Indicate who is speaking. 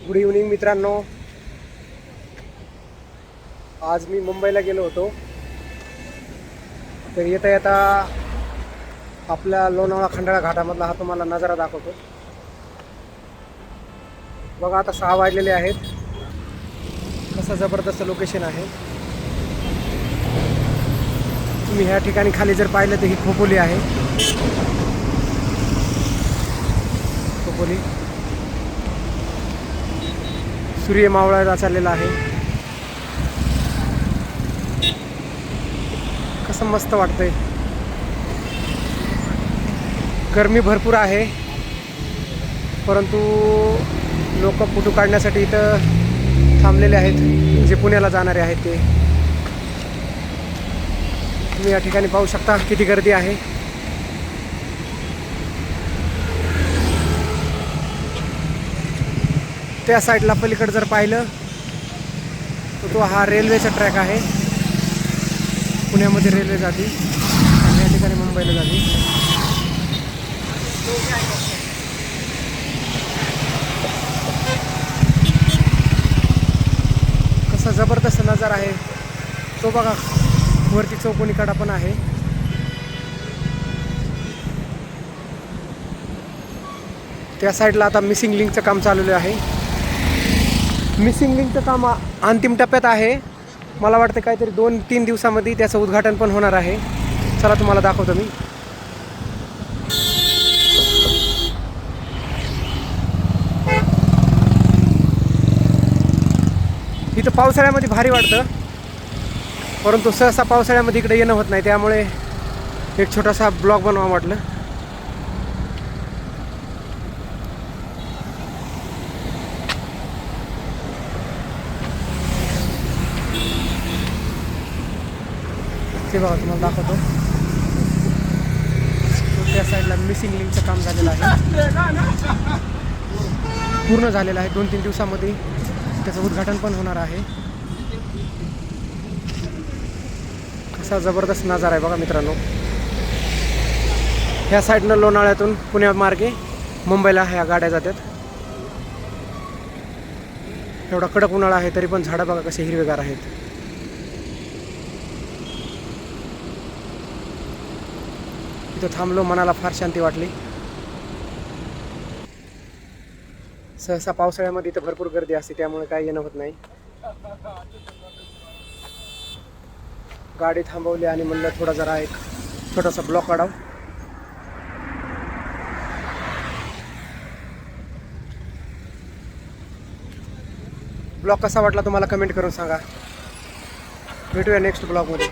Speaker 1: Good evening मित्रांनो. आज मी मुंबईला गेलो होतो. तर येता येता आपल्या लोणावळा खंडाळा घाटामधला हा तुम्हाला नजारा दाखवतो. बघा आता 6 वाजलेले आहेत. कसं जबरदस्त लोकेशन आहे. तुम्ही ह्या ठिकाणी खाली जर पाहिलं तर ही खोपोली आहे. खोपोली सूर्य मावळायला चाललेला आहे. कसं मस्त वाटतंय. गरमी भरपूर आहे, परंतु लोक फोटो काढण्यासाठी इथं थांबलेले आहेत. जे पुण्याला जाणारे आहेत ते तुम्ही या ठिकाणी पाहू शकता किती गर्दी आहे. त्या साईडला पलीकडे जर पाहिलं तर तो हा रेल्वेचा ट्रॅक आहे. पुण्यामध्ये रेल्वे जाते आणि या ठिकाणी मुंबईला जाते. कसा जबरदस्त नजारा आहे तो बघा. वरती चौकोनी कडा पण आहे. त्या साईडला आता मिसिंग लिंकचं काम चाललेलं आहे. मिसिंग लिंकचं काम अंतिम टप्प्यात आहे. मला वाटतं काहीतरी 2-3 दिवसामध्ये त्याचं उद्घाटन पण होणार आहे. चला तुम्हाला दाखवतो मी. इथं पावसाळ्यामध्ये भारी वाटतं, परंतु सहसा पावसाळ्यामध्ये इकडे येणं होत नाही. त्यामुळे एक छोटासा ब्लॉग बनवा म्हटलं. ते बघा तुम्हाला दाखवतो. त्या साईडला मिसिंग लिंकचं काम झालेलं आहे. पूर्ण झालेलं आहे. 2-3 दिवसामध्ये त्याचं उद्घाटन पण होणार आहे. कसा जबरदस्त नजारा आहे बघा मित्रांनो. ह्या साईडनं लोणावळ्यातून पुण्यामार्गे मुंबईला ह्या गाड्या जातात. एवढा कडक उन्हाळा आहे तरी पण झाडं बघा कसे हिरवेगार आहेत. इथं थांबलो, मनाला फार शांती वाटली. सहसा पावसाळ्यामध्ये इथं भरपूर गर्दी असते, त्यामुळे काही येणं होत नाही. गाडी थांबवली आणि म्हणलं थोडा जरा एक छोटासा ब्लॉक काढावं. ब्लॉग कसा वाटला तुम्हाला कमेंट करून सांगा. भेटूया नेक्स्ट ब्लॉगमध्ये.